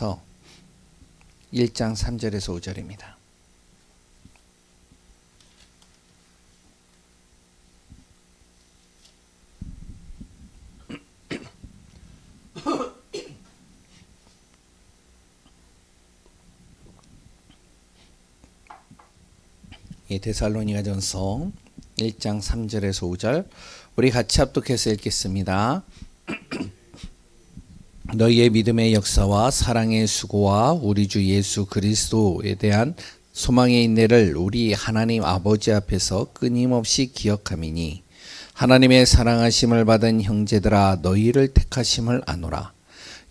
요한일서 1장 3절에서 5절입니다. 데살로니가전서 1장 3절에서 5절 우리 같이 합독해서 읽겠습니다. 너희의 믿음의 역사와 사랑의 수고와 우리 주 예수 그리스도에 대한 소망의 인내를 우리 하나님 아버지 앞에서 끊임없이 기억함이니 하나님의 사랑하심을 받은 형제들아 너희를 택하심을 아노라.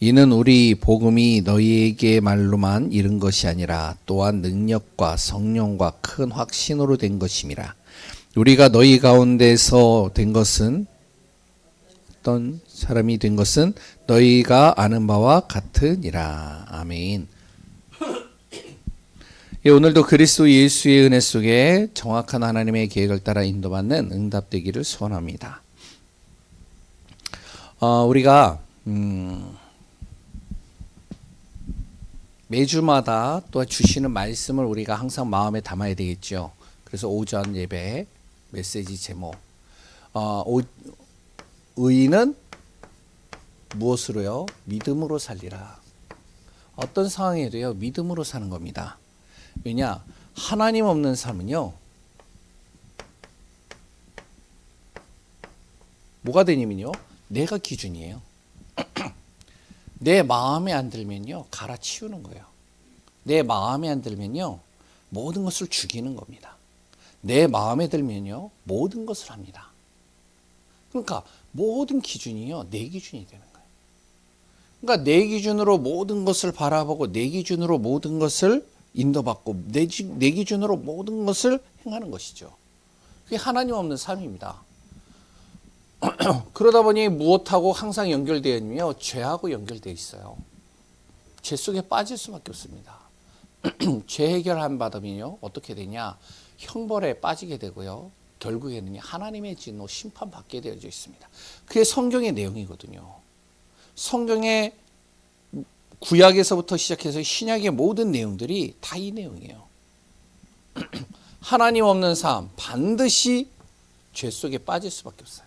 이는 우리 복음이 너희에게 말로만 이른 것이 아니라 또한 능력과 성령과 큰 확신으로 된 것임이라. 우리가 너희 가운데서 된 것은 어떤 사람이 된 것은 너희가 아는 바와 같으니라. 아멘. 오늘도 그리스도 예수의 은혜 속에 정확한 하나님의 계획을 따라 인도받는 응답되기를 소원합니다. 우리가 매주마다 또 주시는 말씀을 우리가 항상 마음에 담아야 되겠죠. 그래서 오전 예배 메시지 제목 의인은 무엇으로요? 믿음으로 살리라. 어떤 상황에도요 믿음으로 사는 겁니다. 왜냐? 하나님 없는 삶은요 뭐가 되냐면요 내가 기준이에요. 내 마음에 안 들면요 갈아치우는 거예요. 내 마음에 안 들면요 모든 것을 죽이는 겁니다. 내 마음에 들면요 모든 것을 합니다. 그러니까 모든 기준이요 내 기준이 되는 거예요. 그러니까 내 기준으로 모든 것을 바라보고 내 기준으로 모든 것을 인도받고 내 기준으로 모든 것을 행하는 것이죠. 그게 하나님 없는 삶입니다. 그러다 보니 무엇하고 항상 연결되어 있냐면요 죄하고 연결되어 있어요. 죄 속에 빠질 수밖에 없습니다. 죄 해결 안 받으면요 어떻게 되냐? 형벌에 빠지게 되고요 결국에는 하나님의 진노 심판받게 되어져 있습니다. 그게 성경의 내용이거든요. 성경의 구약에서부터 시작해서 신약의 모든 내용들이 다 이 내용이에요. 하나님 없는 삶 반드시 죄 속에 빠질 수밖에 없어요.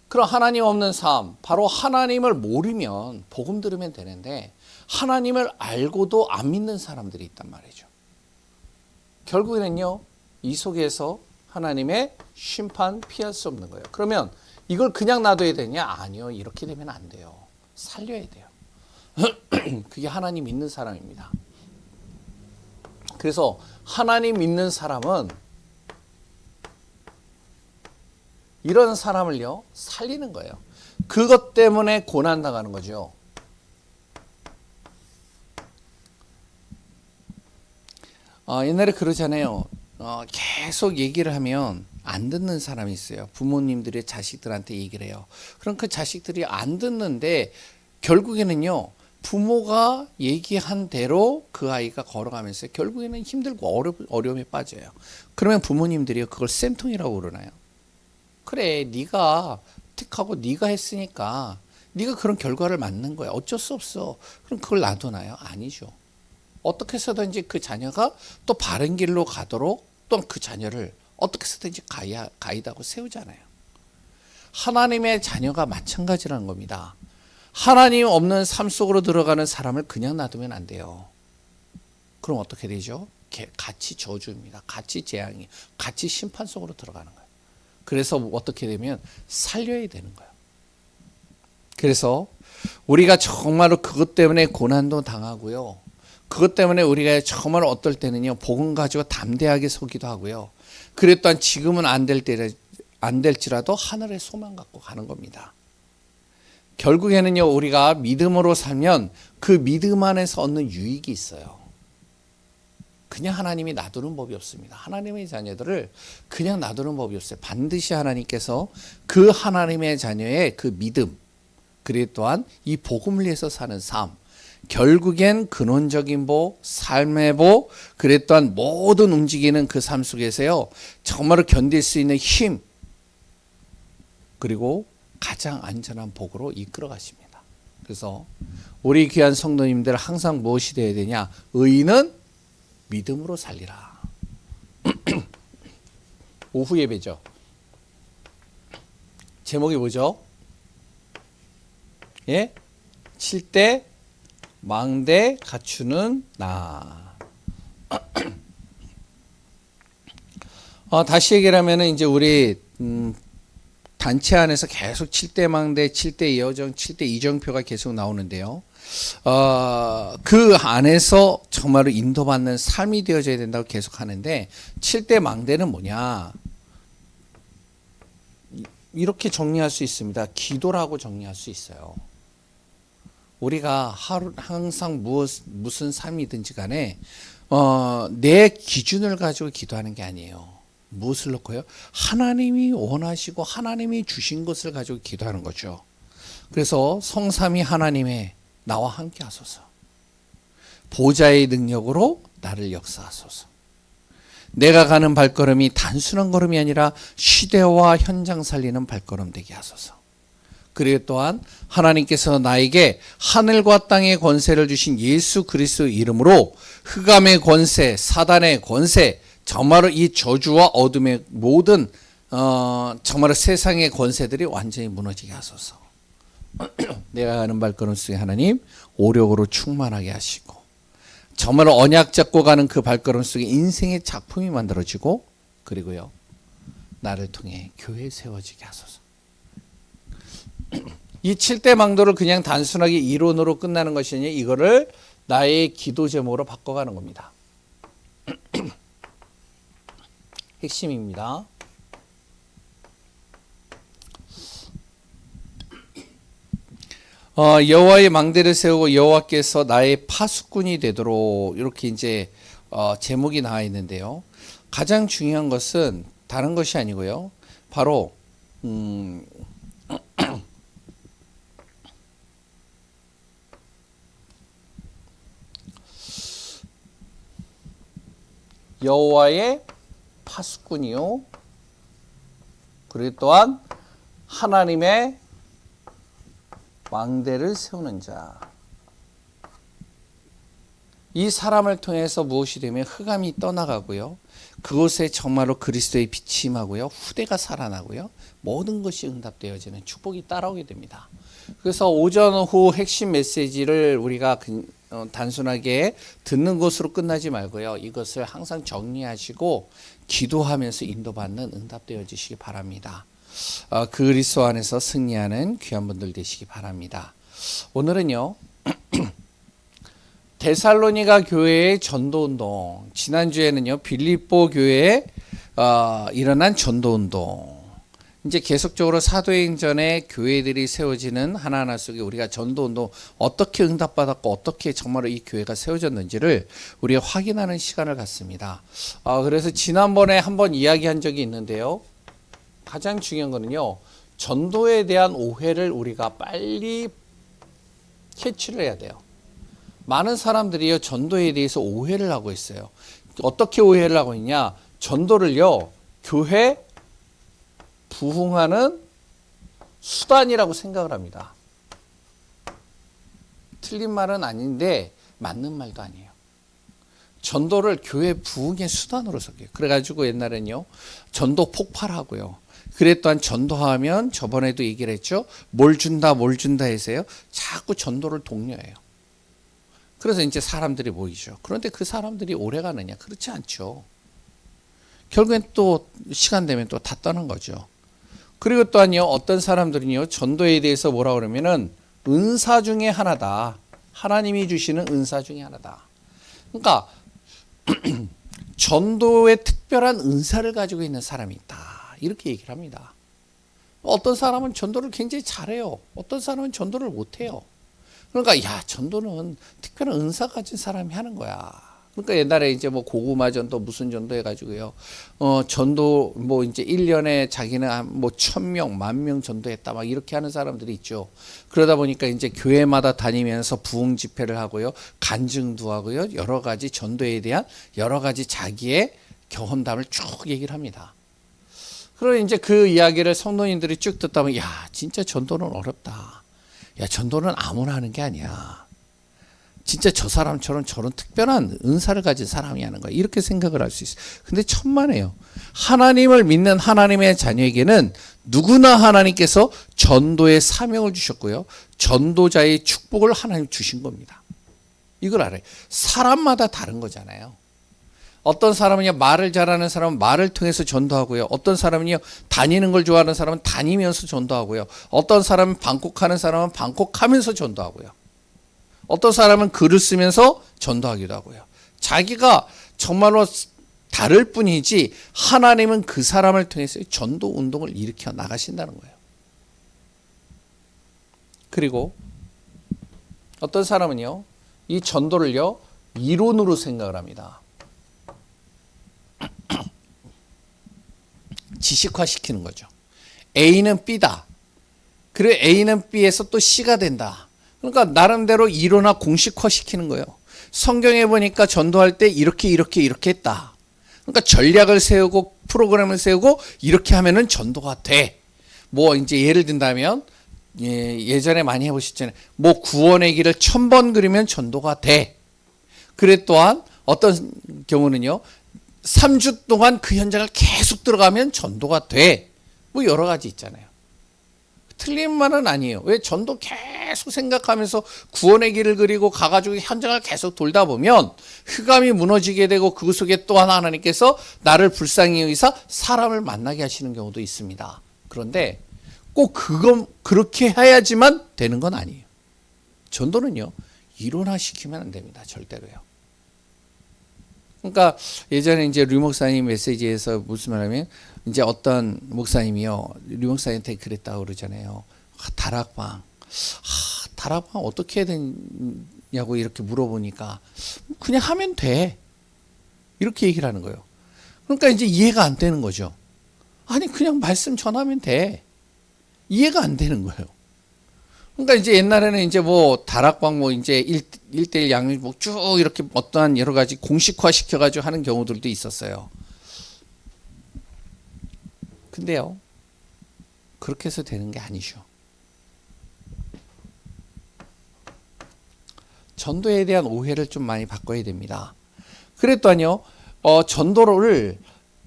그럼 하나님 없는 삶, 바로 하나님을 모르면 복음 들으면 되는데 하나님을 알고도 안 믿는 사람들이 있단 말이죠. 결국에는요 이 속에서 하나님의 심판 피할 수 없는 거예요. 그러면 이걸 그냥 놔둬야 되냐? 아니요, 이렇게 되면 안 돼요. 살려야 돼요. 그게 하나님 믿는 사람입니다. 그래서 하나님 믿는 사람은 이런 사람을요 살리는 거예요. 그것 때문에 고난 당하는 거죠. 옛날에 그러잖아요. 계속 얘기를 하면 안 듣는 사람이 있어요. 부모님들이 자식들한테 얘기를 해요. 그럼 그 자식들이 안 듣는데 결국에는요 부모가 얘기한 대로 그 아이가 걸어가면서 결국에는 힘들고 어려움에 빠져요. 그러면 부모님들이 그걸 쌤통이라고 그러나요? 그래, 네가 택하고 네가 했으니까 네가 그런 결과를 맞는 거야. 어쩔 수 없어. 그럼 그걸 놔두나요? 아니죠. 어떻게 해서든지 그 자녀가 또 바른 길로 가도록 또 그 자녀를 어떻게 해서든지 가이드하고 세우잖아요. 하나님의 자녀가 마찬가지라는 겁니다. 하나님 없는 삶 속으로 들어가는 사람을 그냥 놔두면 안 돼요. 그럼 어떻게 되죠? 같이 저주입니다. 같이 재앙이, 같이 심판 속으로 들어가는 거예요. 그래서 어떻게 되면 살려야 되는 거예요. 그래서 우리가 정말로 그것 때문에 고난도 당하고요. 그것 때문에 우리가 정말 어떨 때는요 복음 가지고 담대하게 서기도 하고요. 그랬더니 지금은 안 될지라도 하늘의 소망 갖고 가는 겁니다. 결국에는요 우리가 믿음으로 살면 그 믿음 안에서 얻는 유익이 있어요. 그냥 하나님이 놔두는 법이 없습니다. 하나님의 자녀들을 그냥 놔두는 법이 없어요. 반드시 하나님께서 그 하나님의 자녀의 그 믿음, 그리고 또한 이 복음을 위해서 사는 삶, 결국엔 근원적인 복, 삶의 복, 그리고 또한 모든 움직이는 그 삶 속에서요 정말로 견딜 수 있는 힘, 그리고 가장 안전한 복으로 이끌어 가십니다. 그래서 우리 귀한 성도님들 항상 무엇이 되어야 되냐? 의인은 믿음으로 살리라. 오후 예배죠. 제목이 뭐죠? 예? 칠대 망대 갖추는 나. 다시 얘기를 하면은 이제 우리 단체 안에서 계속 7대 망대, 7대 여정, 7대 이정표가 계속 나오는데요. 그 안에서 정말로 인도받는 삶이 되어져야 된다고 계속 하는데 7대 망대는 뭐냐? 이렇게 정리할 수 있습니다. 기도라고 정리할 수 있어요. 우리가 항상 무슨 삶이든지 간에 내 기준을 가지고 기도하는 게 아니에요. 무엇을 놓고요? 하나님이 원하시고 하나님이 주신 것을 가지고 기도하는 거죠. 그래서 성삼위 하나님의 나와 함께 하소서. 보좌의 능력으로 나를 역사하소서. 내가 가는 발걸음이 단순한 걸음이 아니라 시대와 현장 살리는 발걸음 되게 하소서. 그리고 또한 하나님께서 나에게 하늘과 땅의 권세를 주신 예수 그리스도의 이름으로 흑암의 권세, 사단의 권세, 정말로 이 저주와 어둠의 모든 정말로 세상의 권세들이 완전히 무너지게 하소서. 내가 가는 발걸음 속에 하나님 오력으로 충만하게 하시고 정말로 언약 잡고 가는 그 발걸음 속에 인생의 작품이 만들어지고 그리고요 나를 통해 교회 세워지게 하소서. 이 7대 망도를 그냥 단순하게 이론으로 끝나는 것이 아니라 이거를 나의 기도 제목으로 바꿔가는 겁니다. 핵심입니다. 여호와의 망대를 세우고 여호와께서 나의 파수꾼이 되도록 이렇게 이제 제목이 나와 있는데요. 가장 중요한 것은 다른 것이 아니고요. 바로 여호와의 파수꾼이요. 그리고 또한 하나님의 망대를 세우는 자. 이 사람을 통해서 무엇이 되면 흑암이 떠나가고요. 그곳에 정말로 그리스도의 빛이 임하고요. 후대가 살아나고요. 모든 것이 응답되어지는 축복이 따라오게 됩니다. 그래서 오전 오후 핵심 메시지를 우리가 단순하게 듣는 것으로 끝나지 말고요. 이것을 항상 정리하시고 기도하면서 인도받는 응답되어지시기 바랍니다. 그리스도 안에서 승리하는 귀한 분들 되시기 바랍니다. 오늘은요. 데살로니가 교회의 전도운동, 지난주에는요 빌립보 교회에 일어난 전도운동, 이제 계속적으로 사도행전에 교회들이 세워지는 하나하나 속에 우리가 전도운동 어떻게 응답받았고 어떻게 정말로 이 교회가 세워졌는지를 우리가 확인하는 시간을 갖습니다. 그래서 지난번에 한번 이야기한 적이 있는데요. 가장 중요한 거는요. 전도에 대한 오해를 우리가 빨리 캐치를 해야 돼요. 많은 사람들이요. 전도에 대해서 오해를 하고 있어요. 어떻게 오해를 하고 있냐. 전도를요. 교회 부흥하는 수단이라고 생각을 합니다. 틀린 말은 아닌데 맞는 말도 아니에요. 전도를 교회 부흥의 수단으로 생각해요. 그래가지고 옛날에는요. 전도 폭발하고요. 그랬더니 전도하면 저번에도 얘기를 했죠. 뭘 준다 해서요. 자꾸 전도를 독려해요. 그래서 이제 사람들이 모이죠. 그런데 그 사람들이 오래 가느냐? 그렇지 않죠. 결국엔 또 시간 되면 또 다 떠난 거죠. 그리고 또한요. 어떤 사람들은요. 전도에 대해서 뭐라 그러면은 은사 중에 하나다. 하나님이 주시는 은사 중에 하나다. 그러니까 전도에 특별한 은사를 가지고 있는 사람이 있다. 이렇게 얘기를 합니다. 어떤 사람은 전도를 굉장히 잘해요. 어떤 사람은 전도를 못해요. 그러니까 야 전도는 특별한 은사 가진 사람이 하는 거야. 그러니까 옛날에 이제 뭐 고구마 전도 무슨 전도 해가지고요. 전도 뭐 이제 1년에 자기는 뭐 1000명, 10,000명 전도했다 막 이렇게 하는 사람들이 있죠. 그러다 보니까 이제 교회마다 다니면서 부흥 집회를 하고요. 간증도 하고요. 여러 가지 전도에 대한 여러 가지 자기의 경험담을 쭉 얘기를 합니다. 그러면 이제 그 이야기를 성도님들이 쭉 듣다 보면 야 진짜 전도는 어렵다. 야, 전도는 아무나 하는 게 아니야. 진짜 저 사람처럼 저런 특별한 은사를 가진 사람이 하는 거야. 이렇게 생각을 할 수 있어요. 근데 천만에요. 하나님을 믿는 하나님의 자녀에게는 누구나 하나님께서 전도의 사명을 주셨고요. 전도자의 축복을 하나님 주신 겁니다. 이걸 알아요. 사람마다 다른 거잖아요. 어떤 사람은요, 말을 잘하는 사람은 말을 통해서 전도하고요. 어떤 사람은요, 다니는 걸 좋아하는 사람은 다니면서 전도하고요. 어떤 사람은 방콕하는 사람은 방콕하면서 전도하고요. 어떤 사람은 글을 쓰면서 전도하기도 하고요. 자기가 정말로 다를 뿐이지 하나님은 그 사람을 통해서 전도 운동을 일으켜 나가신다는 거예요. 그리고 어떤 사람은요, 이 전도를요, 이론으로 생각을 합니다. 지식화시키는 거죠. A는 B다. 그리고 A는 B에서 또 C가 된다. 그러니까 나름대로 이론화 공식화시키는 거예요. 성경에 보니까 전도할 때 이렇게 했다. 그러니까 전략을 세우고 프로그램을 세우고 이렇게 하면은 전도가 돼. 뭐 이제 예를 든다면 예전에 많이 해보셨잖아요. 뭐 구원의 길을 1000번 그리면 전도가 돼. 그래 또한 어떤 경우는요, 3주 동안 그 현장을 계속 들어가면 전도가 돼. 뭐 여러 가지 있잖아요. 틀린 말은 아니에요. 왜? 전도 계속 생각하면서 구원의 길을 그리고 가가지고 현장을 계속 돌다 보면 흑암이 무너지게 되고 그 속에 또 하나님께서 나를 불쌍히 여기사 사람을 만나게 하시는 경우도 있습니다. 그런데 꼭 그렇게 해야지만 되는 건 아니에요. 전도는요, 이론화시키면 안 됩니다. 절대로요. 그러니까 예전에 이제 류 목사님 메시지에서 무슨 말하면 이제 어떤 목사님이요, 류 목사님한테 그랬다고 그러잖아요. 다락방 어떻게 해야 되냐고 이렇게 물어보니까 그냥 하면 돼. 이렇게 얘기를 하는 거예요. 그러니까 이제 이해가 안 되는 거죠. 아니, 그냥 말씀 전하면 돼. 이해가 안 되는 거예요. 그러니까 이제 옛날에는 이제 뭐 다락방 뭐 이제 1대1 양육 뭐 쭉 이렇게 어떠한 여러 가지 공식화 시켜가지고 하는 경우들도 있었어요. 근데요, 그렇게 해서 되는 게 아니죠. 전도에 대한 오해를 좀 많이 바꿔야 됩니다. 그랬더니요, 전도를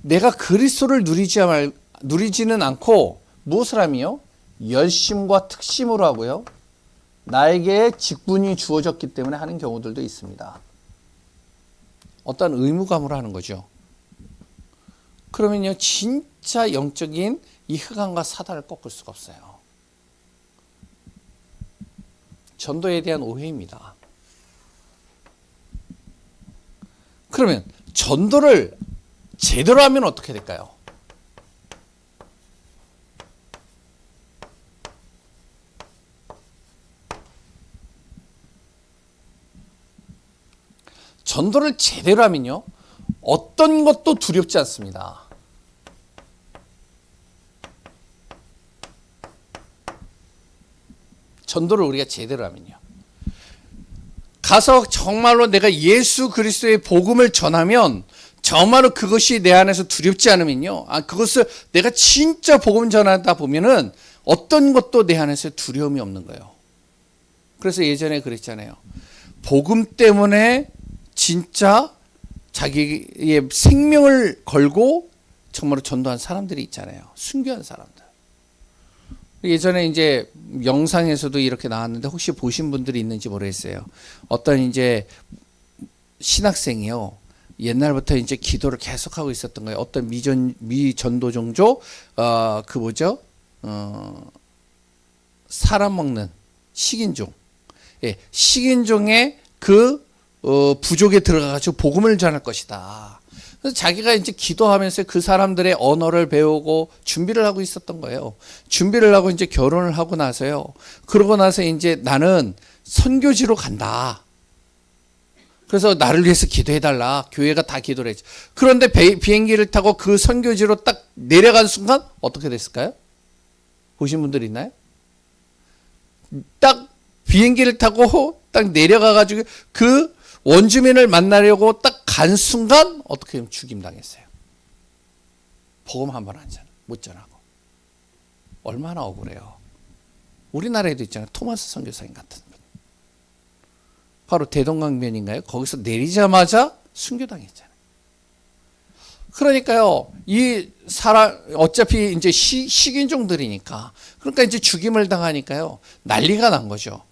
내가 그리스도를 누리지는 않고 무엇을 하며 열심과 특심으로 하고요, 나에게 직분이 주어졌기 때문에 하는 경우들도 있습니다. 어떤 의무감으로 하는 거죠. 그러면요, 진짜 영적인 이 흑암과 사단을 꺾을 수가 없어요. 전도에 대한 오해입니다. 그러면 전도를 제대로 하면 어떻게 될까요? 전도를 제대로 하면요, 어떤 것도 두렵지 않습니다. 전도를 우리가 제대로 하면요. 가서 정말로 내가 예수 그리스도의 복음을 전하면 정말로 그것이 내 안에서 두렵지 않으면요, 그것을 내가 진짜 복음 전하다 보면은 어떤 것도 내 안에서 두려움이 없는 거예요. 그래서 예전에 그랬잖아요. 복음 때문에 진짜 자기의 생명을 걸고 정말로 전도한 사람들이 있잖아요. 순교한 사람들. 예전에 이제 영상에서도 이렇게 나왔는데 혹시 보신 분들이 있는지 모르겠어요. 어떤 이제 신학생이요, 옛날부터 이제 기도를 계속하고 있었던 거예요. 어떤 미전도 종족, 그 뭐죠? 사람 먹는 식인종. 예, 식인종의 그 부족에 들어가가지고 복음을 전할 것이다. 그래서 자기가 이제 기도하면서 그 사람들의 언어를 배우고 준비를 하고 있었던 거예요. 준비를 하고 이제 결혼을 하고 나서요. 그러고 나서 이제 나는 선교지로 간다. 그래서 나를 위해서 기도해달라. 교회가 다 기도를 했죠. 그런데 비행기를 타고 그 선교지로 딱 내려간 순간 어떻게 됐을까요? 보신 분들 있나요? 딱 비행기를 타고 딱 내려가가지고 그 원주민을 만나려고 딱 간 순간 어떻게 죽임당했어요. 복음 한 번 못 전하고. 얼마나 억울해요. 우리나라에도 있잖아요. 토마스 선교사님 같은 분. 바로 대동강변인가요? 거기서 내리자마자 순교당했잖아요. 그러니까요, 이 사람, 어차피 이제 식인종들이니까, 그러니까 이제 죽임을 당하니까요, 난리가 난 거죠.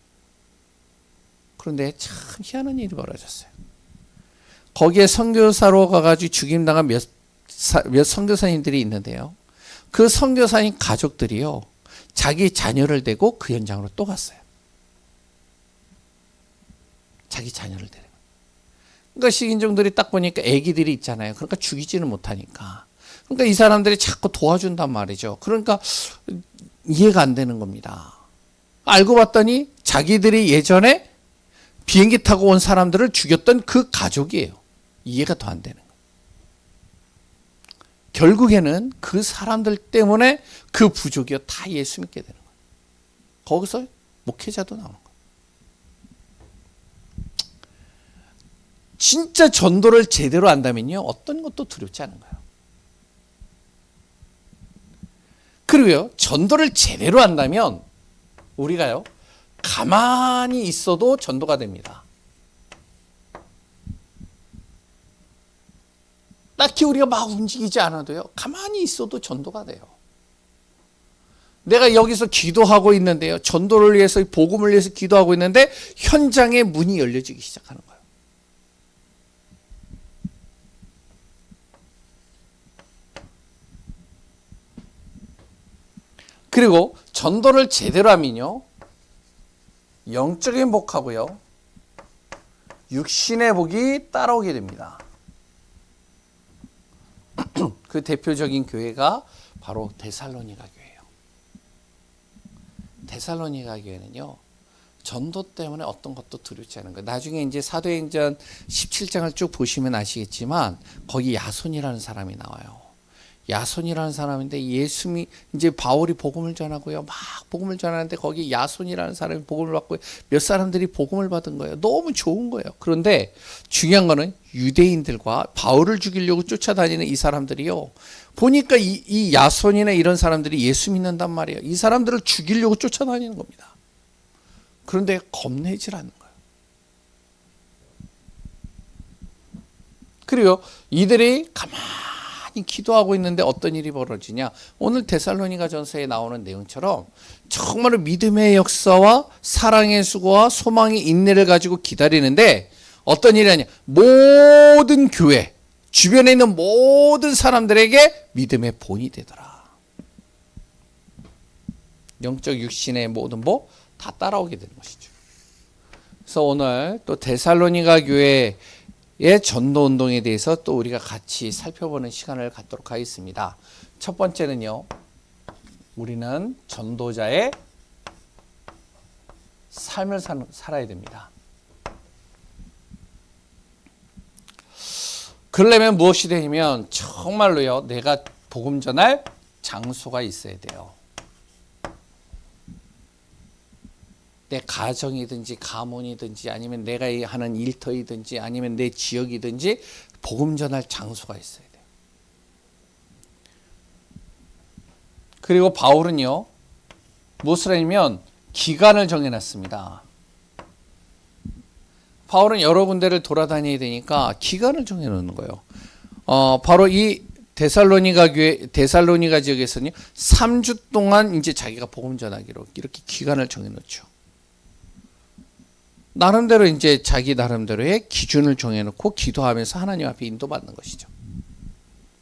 그런데 참 희한한 일이 벌어졌어요. 거기에 선교사로 가가지고 죽임당한 몇 선교사님들이 있는데요. 그 선교사님 가족들이요, 자기 자녀를 데리고 그 현장으로 또 갔어요. 자기 자녀를 데리고. 그러니까 식인종들이 딱 보니까 애기들이 있잖아요. 그러니까 죽이지는 못하니까. 그러니까 이 사람들이 자꾸 도와준단 말이죠. 그러니까 이해가 안 되는 겁니다. 알고 봤더니 자기들이 예전에 비행기 타고 온 사람들을 죽였던 그 가족이에요. 이해가 더 안 되는 거예요. 결국에는 그 사람들 때문에 그 부족이요 다 예수 믿게 되는 거예요. 거기서 목회자도 나오는 거예요. 진짜 전도를 제대로 한다면요, 어떤 것도 두렵지 않은 거예요. 그리고요, 전도를 제대로 한다면 우리가요, 가만히 있어도 전도가 됩니다. 딱히 우리가 막 움직이지 않아도요, 가만히 있어도 전도가 돼요. 내가 여기서 기도하고 있는데요, 전도를 위해서, 복음을 위해서 기도하고 있는데 현장에 문이 열려지기 시작하는 거예요. 그리고 전도를 제대로 하면요, 영적인 복하고요, 육신의 복이 따라오게 됩니다. 그 대표적인 교회가 바로 데살로니가 교회예요. 데살로니가 교회는요, 전도 때문에 어떤 것도 두렵지 않은 거예요. 나중에 이제 사도행전 17장을 쭉 보시면 아시겠지만 거기 야손이라는 사람이 나와요. 야손이라는 사람인데 예수님이 이제 바울이 복음을 전하고요, 막 복음을 전하는데 거기 야손이라는 사람이 복음을 받고 몇 사람들이 복음을 받은 거예요. 너무 좋은 거예요. 그런데 중요한 거는 유대인들과 바울을 죽이려고 쫓아다니는 이 사람들이요, 보니까 이 야손이나 이런 사람들이 예수 믿는단 말이에요. 이 사람들을 죽이려고 쫓아다니는 겁니다. 그런데 겁내질 않는 거예요. 그리고 이들이 가만히 기도하고 있는데 어떤 일이 벌어지냐, 오늘 데살로니가 전서에 나오는 내용처럼 정말로 믿음의 역사와 사랑의 수고와 소망의 인내를 가지고 기다리는데 어떤 일이 아니냐, 모든 교회 주변에 있는 모든 사람들에게 믿음의 본이 되더라. 영적 육신의 모든 복 다 따라오게 되는 것이죠. 그래서 오늘 또 데살로니가 교회의 전도 운동에 대해서 또 우리가 같이 살펴보는 시간을 갖도록 하겠습니다. 첫 번째는요, 우리는 전도자의 삶을 살아야 됩니다. 그러려면 무엇이 되냐면 정말로요, 내가 복음 전할 장소가 있어야 돼요. 내 가정이든지 가문이든지 아니면 내가 하는 일터이든지 아니면 내 지역이든지 복음 전할 장소가 있어야 돼요. 그리고 바울은요, 무엇을 하냐면 기간을 정해놨습니다. 바울은 여러 군데를 돌아다녀야 되니까 기간을 정해놓는 거예요. 바로 이 데살로니가 교회, 데살로니가 지역에서는 3주 동안 이제 자기가 복음 전하기로 이렇게 기간을 정해놓죠. 나름대로 이제 자기 나름대로의 기준을 정해놓고 기도하면서 하나님 앞에 인도받는 것이죠.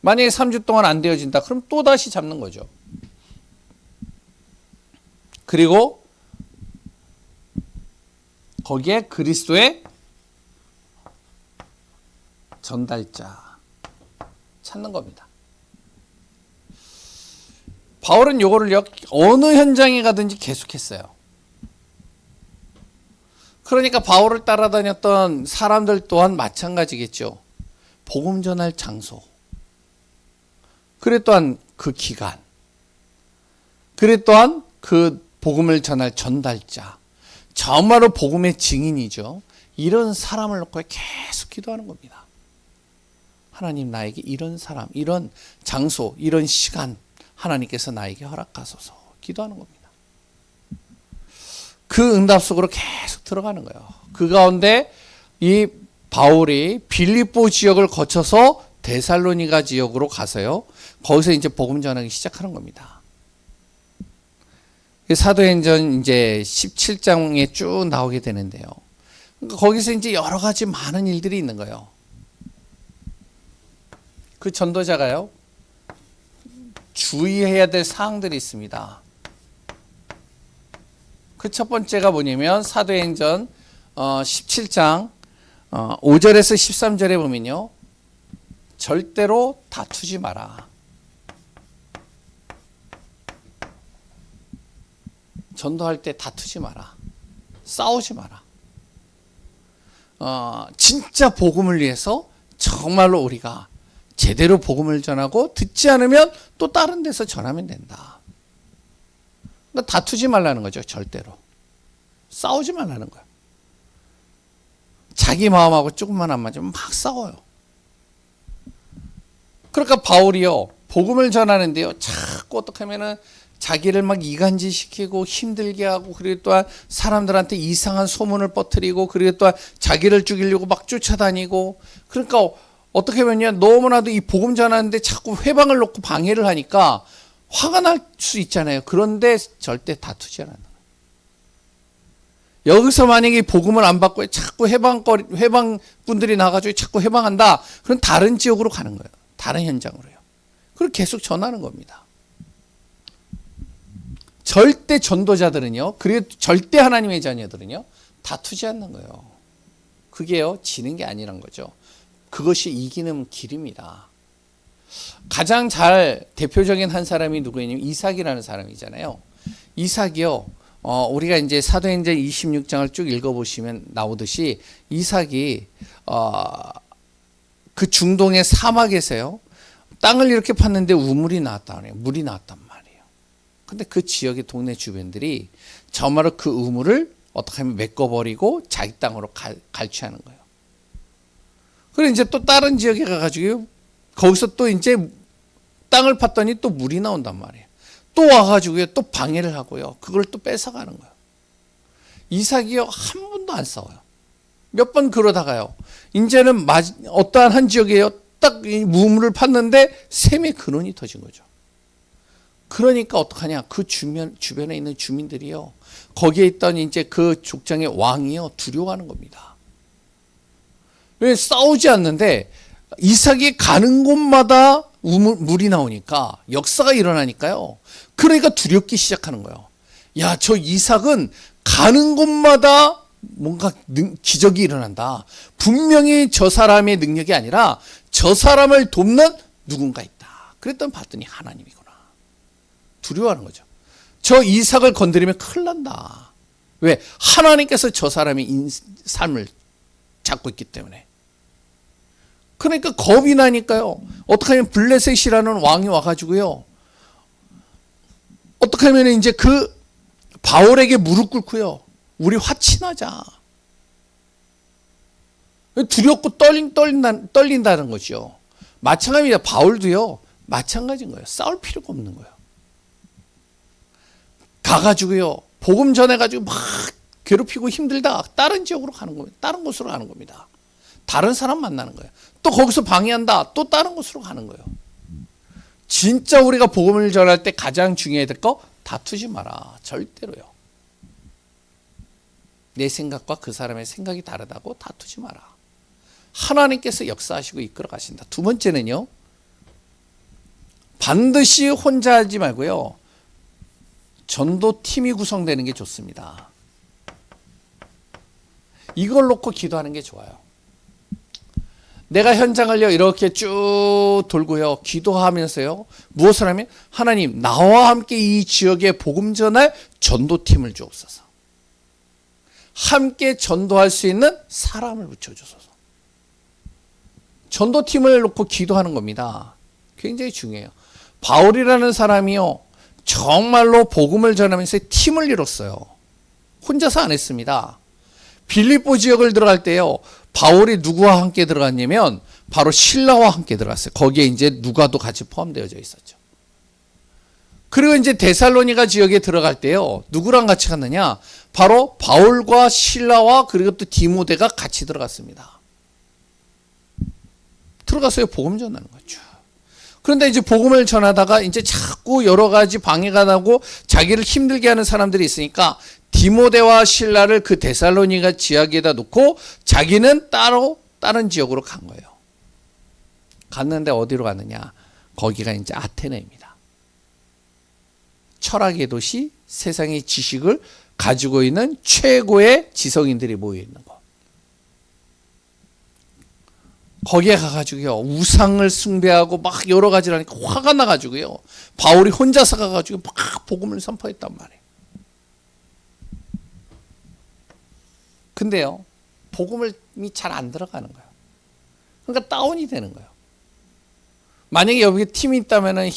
만약에 3주 동안 안 되어진다, 그럼 또 다시 잡는 거죠. 그리고 거기에 그리스도의 전달자 찾는 겁니다. 바울은 요거를 어느 현장에 가든지 계속했어요. 그러니까 바울을 따라다녔던 사람들 또한 마찬가지겠죠. 복음 전할 장소, 그래 또한 그 기간, 그래 또한 그 복음을 전할 전달자, 정말로 복음의 증인이죠. 이런 사람을 놓고 계속 기도하는 겁니다. 하나님, 나에게 이런 사람, 이런 장소, 이런 시간 하나님께서 나에게 허락하소서 기도하는 겁니다. 그 응답 속으로 계속 들어가는 거예요. 그 가운데 이 바울이 빌립보 지역을 거쳐서 데살로니가 지역으로 가서요. 거기서 이제 복음 전하기 시작하는 겁니다. 사도행전 이제 17장에 쭉 나오게 되는데요. 그러니까 거기서 이제 여러 가지 많은 일들이 있는 거예요. 그 전도자가요. 주의해야 될 사항들이 있습니다. 그 첫 번째가 뭐냐면 사도행전 17장 5절에서 13절에 보면요. 절대로 다투지 마라. 전도할 때 다투지 마라. 싸우지 마라. 진짜 복음을 위해서 정말로 우리가 제대로 복음을 전하고 듣지 않으면 또 다른 데서 전하면 된다. 그러니까 다투지 말라는 거죠. 절대로. 싸우지 말라는 거예요. 자기 마음하고 조금만 안 맞으면 막 싸워요. 그러니까 바울이요. 복음을 전하는데요. 자꾸 어떻게 하면은 자기를 막 이간질시키고 힘들게 하고 그리고 또한 사람들한테 이상한 소문을 퍼뜨리고 그리고 또한 자기를 죽이려고 막 쫓아다니고 그러니까 어떻게 하면요. 너무나도 이 복음 전하는데 자꾸 회방을 놓고 방해를 하니까 화가 날 수 있잖아요. 그런데 절대 다투지 않아요. 여기서 만약에 복음을 안 받고 자꾸 해방분들이 나가지고 자꾸 해방한다. 그럼 다른 지역으로 가는 거예요. 다른 현장으로요. 그리고 계속 전하는 겁니다. 절대 전도자들은요. 그리고 절대 하나님의 자녀들은요. 다투지 않는 거예요. 그게요. 지는 게 아니란 거죠. 그것이 이기는 길입니다. 가장 잘 대표적인 한 사람이 누구냐면 이삭이라는 사람이잖아요. 이삭이요. 우리가 이제 사도행전 26장을 쭉 읽어보시면 나오듯이 이삭이 그 중동의 사막에서요. 땅을 이렇게 팠는데 우물이 나왔다 그래요. 물이 나왔단 말이에요. 근데 그 지역의 동네 주변들이 정말로 그 우물을 어떻게 하면 메꿔버리고 자기 땅으로 갈취하는 거예요. 그리고 이제 또 다른 지역에 가가지고 거기서 또 이제 땅을 팠더니 또 물이 나온단 말이에요. 또 와가지고요. 또 방해를 하고요. 그걸 또 뺏어가는 거예요. 이삭이요. 한 번도 안 싸워요. 몇 번 그러다가요. 이제는 어떠한 한 지역에요. 딱 우물을 팠는데 샘의 근원이 터진 거죠. 그러니까 어떡하냐. 그 주변에 있는 주민들이요. 거기에 있던 이제 그 족장의 왕이요. 두려워하는 겁니다. 왜 싸우지 않는데 이삭이 가는 곳마다 물이 나오니까 역사가 일어나니까요. 그러니까 두렵기 시작하는 거예요. 야, 저 이삭은 가는 곳마다 뭔가 기적이 일어난다. 분명히 저 사람의 능력이 아니라 저 사람을 돕는 누군가 있다. 그랬더니 봤더니 하나님이구나. 두려워하는 거죠. 저 이삭을 건드리면 큰일 난다. 왜? 하나님께서 저 사람의 삶을 잡고 있기 때문에. 그러니까 겁이 나니까요. 어떻게 하면 블레셋이라는 왕이 와가지고요. 어떻게 하면 이제 그 바울에게 무릎 꿇고요. 우리 화친하자. 두렵고 떨린다는 거죠. 마찬가지입니다. 바울도요. 마찬가지인 거예요. 싸울 필요가 없는 거예요. 가가지고요. 복음 전해가지고 막 괴롭히고 힘들다. 다른 지역으로 가는 겁니다. 다른 곳으로 가는 겁니다. 다른 사람 만나는 거예요. 또 거기서 방해한다. 또 다른 곳으로 가는 거예요. 진짜 우리가 복음을 전할 때 가장 중요해야 될 거 다투지 마라. 절대로요. 내 생각과 그 사람의 생각이 다르다고 다투지 마라. 하나님께서 역사하시고 이끌어 가신다. 두 번째는요. 반드시 혼자 하지 말고요. 전도팀이 구성되는 게 좋습니다. 이걸 놓고 기도하는 게 좋아요. 내가 현장을요 이렇게 쭉 돌고요 기도하면서요 무엇을 하면 하나님 나와 함께 이 지역에 복음 전할 전도팀을 주옵소서. 함께 전도할 수 있는 사람을 붙여주소서. 전도팀을 놓고 기도하는 겁니다. 굉장히 중요해요. 바울이라는 사람이요 정말로 복음을 전하면서 팀을 이뤘어요. 혼자서 안 했습니다. 빌립보 지역을 들어갈 때요 바울이 누구와 함께 들어갔냐면 바로 실라와 함께 들어갔어요. 거기에 이제 누가도 같이 포함되어져 있었죠. 그리고 이제 데살로니가 지역에 들어갈 때요, 누구랑 같이 갔느냐? 바로 바울과 실라와 그리고 또 디모데가 같이 들어갔습니다. 들어가서요, 복음 전하는 거죠. 그런데 이제 복음을 전하다가 이제 자꾸 여러 가지 방해가 나고 자기를 힘들게 하는 사람들이 있으니까 디모데와 실라를 그 데살로니가 지역에다 놓고 자기는 따로 다른 지역으로 간 거예요. 갔는데 어디로 갔느냐? 거기가 이제 아테네입니다. 철학의 도시, 세상의 지식을 가지고 있는 최고의 지성인들이 모여 있는 곳. 거기에 가가지고요, 우상을 숭배하고 막 여러 가지를 하니까 화가 나가지고요, 바울이 혼자서 가가지고 막 복음을 선포했단 말이에요. 근데요, 복음이 잘 안 들어가는 거예요. 그러니까 다운이 되는 거예요. 만약에 여기 팀이 있다면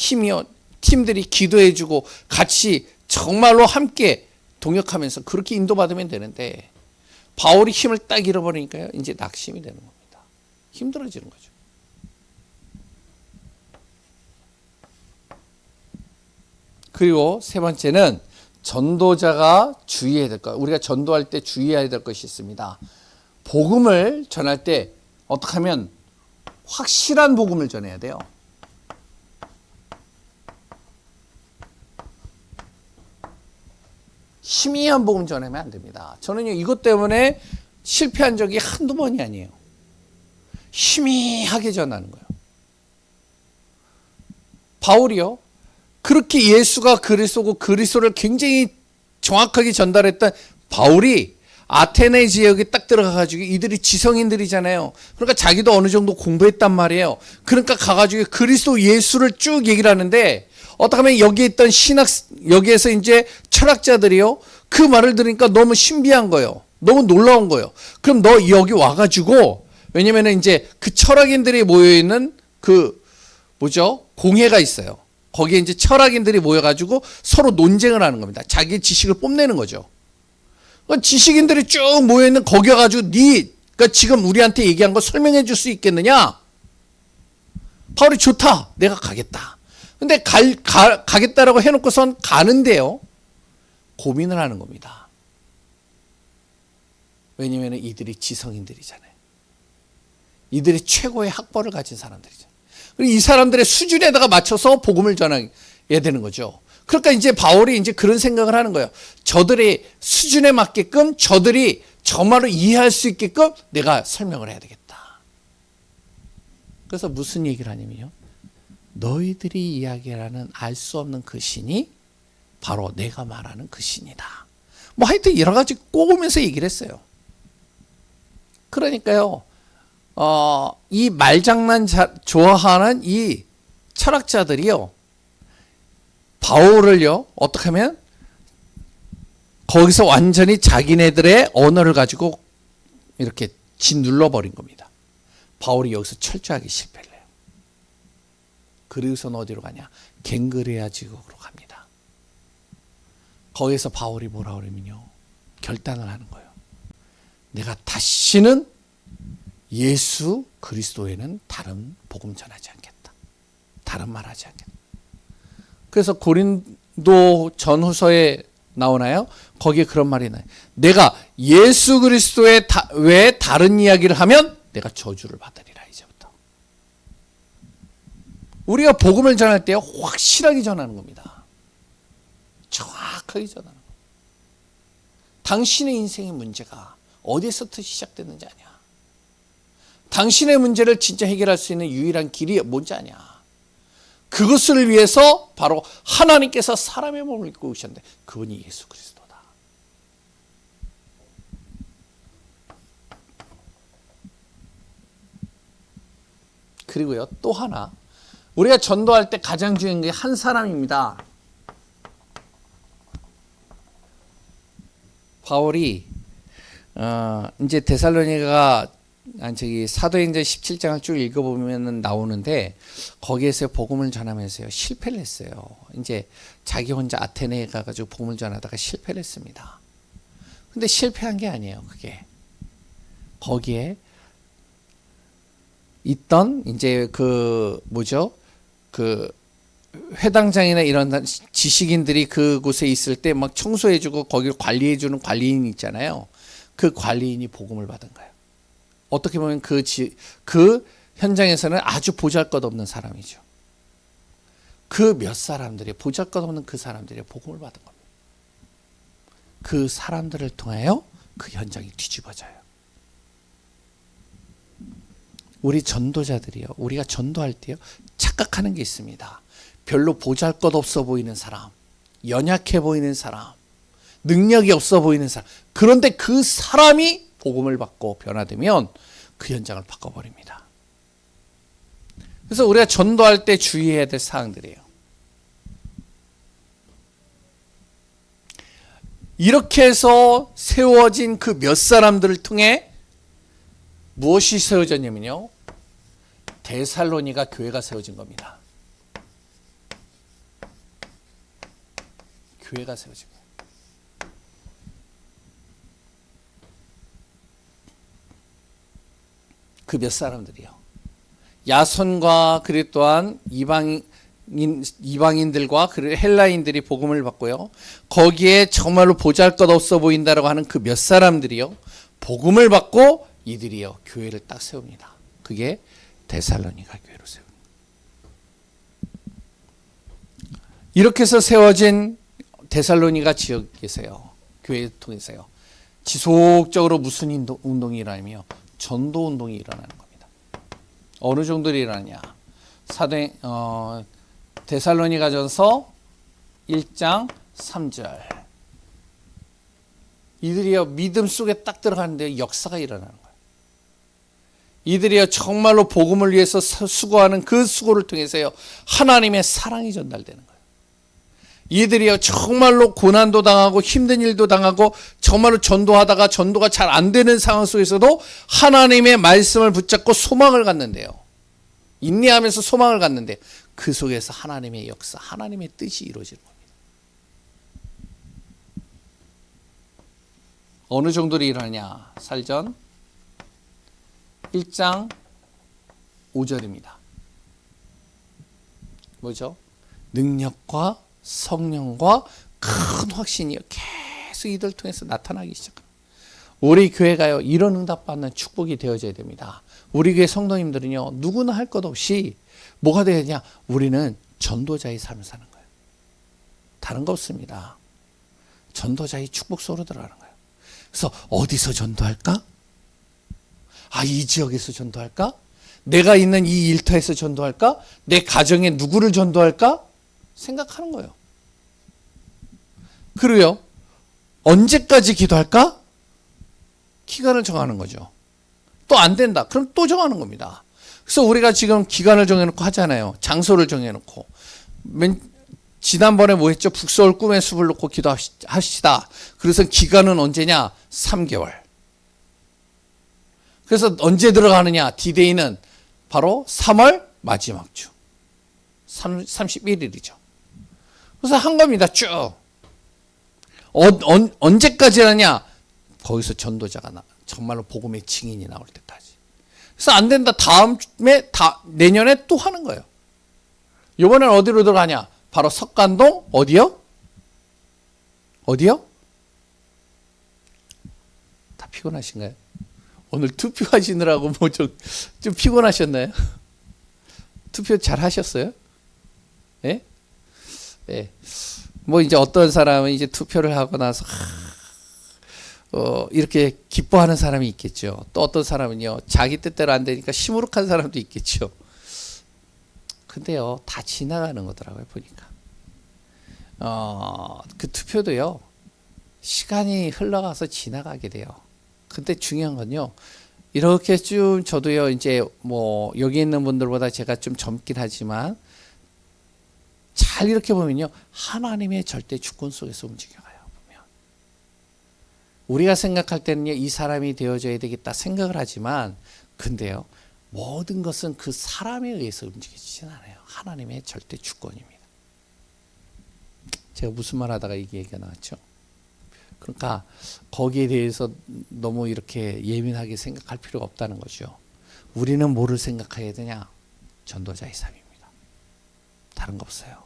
팀들이 기도해주고 같이 정말로 함께 동역하면서 그렇게 인도받으면 되는데, 바울이 힘을 딱 잃어버리니까요, 이제 낙심이 되는 겁니다. 힘들어지는 거죠. 그리고 세 번째는 전도자가 주의해야 될 것, 우리가 전도할 때 주의해야 될 것이 있습니다. 복음을 전할 때 어떻게 하면 확실한 복음을 전해야 돼요. 희미한 복음 전하면 안 됩니다. 저는요, 이것 때문에 실패한 적이 한두 번이 아니에요. 희미하게 전하는 거예요. 바울이요, 그렇게 예수가 그리스도고 그리스도를 굉장히 정확하게 전달했던 바울이 아테네 지역에 딱 들어가가지고, 이들이 지성인들이잖아요. 그러니까 자기도 어느 정도 공부했단 말이에요. 그러니까 가가지고 그리스도 예수를 쭉 얘기를 하는데, 어떻게 하면 여기에 있던 여기에서 이제 철학자들이요, 그 말을 들으니까 너무 신비한 거예요. 너무 놀라운 거예요. 그럼 너 여기 와가지고, 왜냐면 이제 그 철학인들이 모여있는 공회가 있어요. 거기에 이제 철학인들이 모여가지고 서로 논쟁을 하는 겁니다. 자기 지식을 뽐내는 거죠. 그러니까 지식인들이 쭉 모여있는 거기 가가지고 그러니까 지금 우리한테 얘기한 거 설명해 줄 수 있겠느냐? 바울이 좋다. 내가 가겠다. 근데 가겠다라고 해놓고선 가는데요, 고민을 하는 겁니다. 왜냐면 이들이 지성인들이잖아요. 이들이 최고의 학벌을 가진 사람들이잖아요. 그리고 이 사람들의 수준에다가 맞춰서 복음을 전해야 되는 거죠. 그러니까 이제 바울이 이제 그런 생각을 하는 거예요. 저들의 수준에 맞게끔, 저들이 정말로 이해할 수 있게끔 내가 설명을 해야 되겠다. 그래서 무슨 얘기를 하냐면요, 너희들이 이야기하는 알 수 없는 그 신이 바로 내가 말하는 그 신이다. 뭐 하여튼 여러 가지 꼬으면서 얘기를 했어요. 그러니까요, 이 말장난 좋아하는 이 철학자들이요, 바울을요, 어떻게 하면 거기서 완전히 자기네들의 언어를 가지고 이렇게 짓눌러버린 겁니다. 바울이 여기서 철저하게 실패를 해요. 그리고선 어디로 가냐? 갱그레아 지역으로 갑니다. 거기서 바울이 뭐라 그러면요, 결단을 하는 거예요. 내가 다시는 예수 그리스도에는 다른 복음 전하지 않겠다. 다른 말 하지 않겠다. 그래서 고린도 전후서에 나오나요? 거기에 그런 말이 나요. 내가 예수 그리스도의 외에 다른 이야기를 하면 내가 저주를 받으리라. 이제부터 우리가 복음을 전할 때 확실하게 전하는 겁니다. 정확하게 전하는 겁니다. 당신의 인생의 문제가 어디서부터 시작됐는지 아냐? 당신의 문제를 진짜 해결할 수 있는 유일한 길이 뭔지 아냐? 그것을 위해서 바로 하나님께서 사람의 몸을 입고 오셨는데 그분이 예수 그리스도다. 그리고요, 또 하나, 우리가 전도할 때 가장 중요한 게 한 사람입니다. 바울이 이제 데살로니가 사도행전 17장을 쭉 읽어보면 나오는데, 거기에서 복음을 전하면서요, 실패를 했어요. 이제 자기 혼자 아테네에 가가지고 복음을 전하다가 실패를 했습니다. 근데 실패한 게 아니에요, 그게. 거기에 있던 이제 회당장이나 이런 지식인들이 그곳에 있을 때 막 청소해주고 거기를 관리해주는 관리인 있잖아요. 그 관리인이 복음을 받은 거예요. 어떻게 보면 그 현장에서는 아주 보잘것없는 사람이죠. 그 몇 사람들이 보잘것없는 그 사람들이 복음을 받은 겁니다. 그 사람들을 통하여 그 현장이 뒤집어져요. 우리 전도자들이요, 우리가 전도할 때요 착각하는 게 있습니다. 별로 보잘것없어 보이는 사람, 연약해 보이는 사람, 능력이 없어 보이는 사람, 그런데 그 사람이 복음을 받고 변화되면 그 현장을 바꿔버립니다. 그래서 우리가 전도할 때 주의해야 될 사항들이에요. 이렇게 해서 세워진 그 몇 사람들을 통해 무엇이 세워졌냐면요, 데살로니가 교회가 세워진 겁니다. 교회가 세워진 거예요. 그 몇 사람들이요, 야손과 그리고 또한 이방인들과 헬라인들이 복음을 받고요, 거기에 정말로 보잘것없어 보인다라고 하는 그 몇 사람들이요 복음을 받고 이들이요 교회를 딱 세웁니다. 그게 데살로니가 교회로 세웁니다. 이렇게 해서 세워진 데살로니가 지역에서요, 교회 통해서요 지속적으로 무슨 운동이 일어나며 전도 운동이 일어나는 겁니다. 어느 정도로 일어나냐, 데살로니가전서 1장 3절. 이들이요 믿음 속에 딱 들어가는데 역사가 일어나는 거예요. 이들이요 정말로 복음을 위해서 수고하는 그 수고를 통해서요 하나님의 사랑이 전달되는 거예요. 이들이요 정말로 고난도 당하고 힘든 일도 당하고 정말로 전도하다가 전도가 잘 안 되는 상황 속에서도 하나님의 말씀을 붙잡고 소망을 갖는데요, 인내하면서 소망을 갖는데 그 속에서 하나님의 역사, 하나님의 뜻이 이루어지는 겁니다. 어느 정도로 일어나냐, 살전 1장 5절입니다. 뭐죠? 능력과 성령과 큰 확신이 계속 이들 통해서 나타나기 시작합니다. 우리 교회가요 이런 응답받는 축복이 되어져야 됩니다. 우리 교회 성도님들은요 누구나 할 것 없이 뭐가 되느냐, 우리는 전도자의 삶을 사는 거예요. 다른 거 없습니다. 전도자의 축복 속으로 들어가는 거예요. 그래서 어디서 전도할까? 이 지역에서 전도할까? 내가 있는 이 일터에서 전도할까? 내 가정에 누구를 전도할까? 생각하는 거예요. 그리고요 언제까지 기도할까? 기간을 정하는 거죠. 또 안 된다, 그럼 또 정하는 겁니다. 그래서 우리가 지금 기간을 정해놓고 하잖아요. 장소를 정해놓고. 지난번에 뭐 했죠? 북서울 꿈의 숲을 놓고 기도하시다. 그래서 기간은 언제냐? 3개월. 그래서 언제 들어가느냐? 디데이는 바로 3월 마지막 주 31일이죠. 그래서 한 겁니다. 쭉. 언제까지 하냐? 거기서 전도자가 정말로 복음의 증인이 나올 때까지. 그래서 안 된다, 내년에 또 하는 거예요. 이번엔 어디로 들어가냐? 바로 석간동 어디요? 다 피곤하신가요? 오늘 투표하시느라고 좀 피곤하셨나요? 투표 잘 하셨어요? 예? 예. 뭐 이제 어떤 사람은 이제 투표를 하고 나서 이렇게 기뻐하는 사람이 있겠죠. 또 어떤 사람은요 자기 뜻대로 안 되니까 시무룩한 사람도 있겠죠. 근데요 다 지나가는 거더라고요 보니까. 그 투표도요 시간이 흘러가서 지나가게 돼요. 근데 중요한 건요, 이렇게 좀 저도요 이제 뭐 여기 있는 분들보다 제가 좀 젊긴 하지만 잘 이렇게 보면요 하나님의 절대 주권 속에서 움직여가요. 보면 우리가 생각할 때는요 이 사람이 되어져야 되겠다 생각을 하지만, 근데요 모든 것은 그 사람에 의해서 움직이지는 않아요. 하나님의 절대 주권입니다. 제가 무슨 말 하다가 이게 얘기가 나왔죠? 그러니까 거기에 대해서 너무 이렇게 예민하게 생각할 필요가 없다는 거죠. 우리는 뭐를 생각해야 되냐? 전도자의 삶입니다. 다른 거 없어요.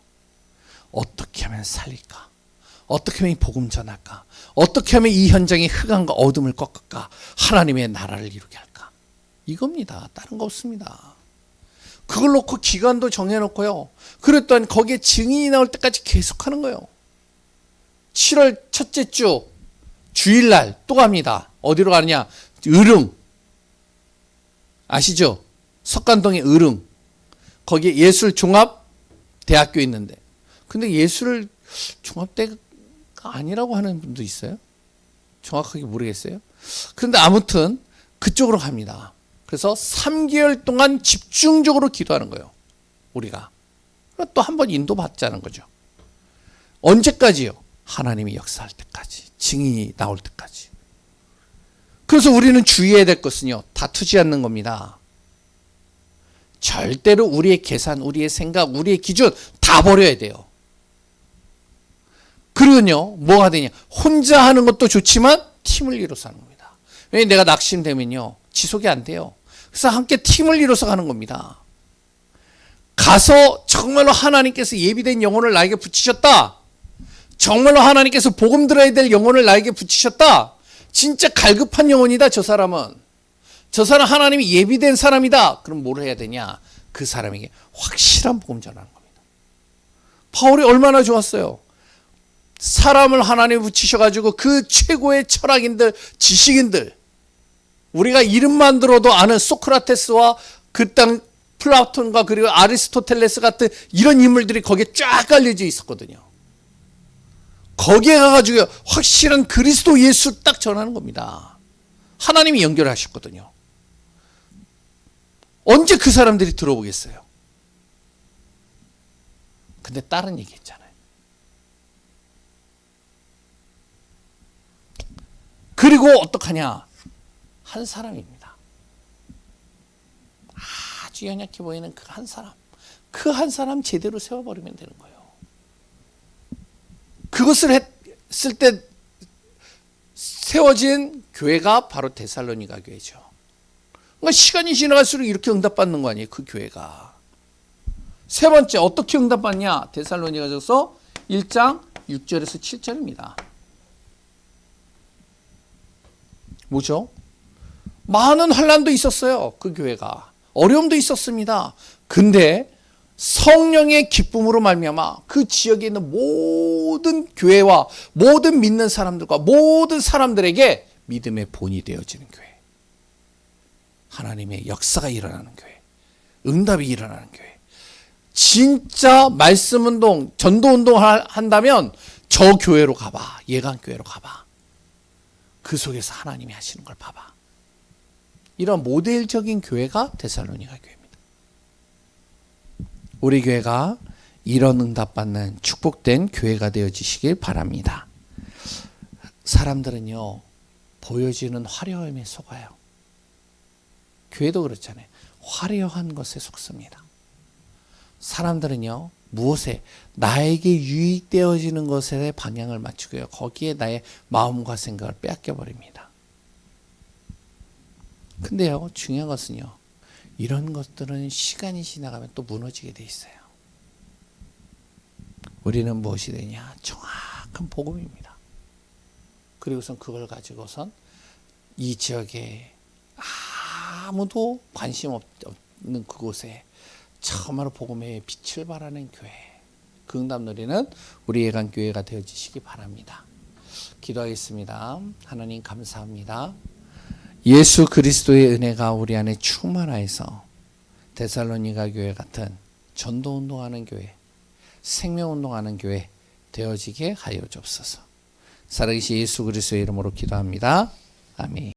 어떻게 하면 살릴까? 어떻게 하면 이 복음 전할까? 어떻게 하면 이 현장의 흑암과 어둠을 꺾을까? 하나님의 나라를 이루게 할까? 이겁니다. 다른 거 없습니다. 그걸 놓고 기간도 정해놓고요. 그랬더니 거기에 증인이 나올 때까지 계속하는 거예요. 7월 첫째 주 주일날 또 갑니다. 어디로 가느냐? 의릉. 아시죠? 석관동의 의릉. 거기에 예술종합대학교 있는데. 근데 예술 종합대가 아니라고 하는 분도 있어요. 정확하게 모르겠어요. 그런데 아무튼 그쪽으로 갑니다. 그래서 3개월 동안 집중적으로 기도하는 거예요. 우리가. 또 한 번 인도받자는 거죠. 언제까지요? 하나님이 역사할 때까지. 증인이 나올 때까지. 그래서 우리는 주의해야 될 것은요. 다투지 않는 겁니다. 절대로 우리의 계산, 우리의 생각, 우리의 기준 다 버려야 돼요. 그리고요. 뭐가 되냐. 혼자 하는 것도 좋지만 팀을 이뤄서 하는 겁니다. 왜냐하면 내가 낙심되면요. 지속이 안 돼요. 그래서 함께 팀을 이뤄서 가는 겁니다. 가서 정말로 하나님께서 예비된 영혼을 나에게 붙이셨다. 정말로 하나님께서 복음 들어야 될 영혼을 나에게 붙이셨다. 진짜 갈급한 영혼이다. 저 사람은. 저 사람 하나님이 예비된 사람이다. 그럼 뭘 해야 되냐. 그 사람에게 확실한 복음 전하는 겁니다. 바울이 얼마나 좋았어요. 사람을 하나님에 붙이셔가지고 그 최고의 철학인들, 지식인들, 우리가 이름만 들어도 아는 소크라테스와 그 땅 플라톤과 그리고 아리스토텔레스 같은 이런 인물들이 거기에 쫙 깔려져 있었거든요. 거기에 가가지고 확실한 그리스도 예수 딱 전하는 겁니다. 하나님이 연결하셨거든요. 언제 그 사람들이 들어보겠어요? 근데 다른 얘기 했잖아요. 그리고 어떡하냐? 한 사람입니다. 아주 연약해 보이는 그 한 사람. 그 한 사람 제대로 세워버리면 되는 거예요. 그것을 했을 때 세워진 교회가 바로 데살로니가 교회죠. 그러니까 시간이 지나갈수록 이렇게 응답받는 거 아니에요. 그 교회가. 세 번째 어떻게 응답받냐. 데살로니가전서 1장 6절에서 7절입니다. 뭐죠? 많은 환난도 있었어요. 그 교회가. 어려움도 있었습니다. 근데 성령의 기쁨으로 말미암아 그 지역에 있는 모든 교회와 모든 믿는 사람들과 모든 사람들에게 믿음의 본이 되어지는 교회. 하나님의 역사가 일어나는 교회. 응답이 일어나는 교회. 진짜 말씀운동, 전도운동 한다면 저 교회로 가봐. 예강교회로 가봐. 그 속에서 하나님이 하시는 걸 봐봐. 이런 모델적인 교회가 데살로니가 교회입니다. 우리 교회가 이런 응답받는 축복된 교회가 되어지시길 바랍니다. 사람들은요. 보여지는 화려함에 속아요. 교회도 그렇잖아요. 화려한 것에 속습니다. 사람들은요. 무엇에 나에게 유익되어지는 것에 방향을 맞추고요. 거기에 나의 마음과 생각을 빼앗겨 버립니다. 근데요. 중요한 것은요. 이런 것들은 시간이 지나가면 또 무너지게 돼 있어요. 우리는 무엇이 되냐? 정확한 복음입니다. 그리고선 그걸 가지고선 이 지역에 아무도 관심 없는 그곳에 정말로 복음의 빛을 발하는 교회. 그 응답 누리는 우리 예강교회가 되어지시기 바랍니다. 기도하겠습니다. 하나님 감사합니다. 예수 그리스도의 은혜가 우리 안에 충만하여서 데살로니가 교회 같은 전도운동하는 교회, 생명운동하는 교회 되어지게 하여 주옵소서. 살아계신 예수 그리스도의 이름으로 기도합니다. 아멘.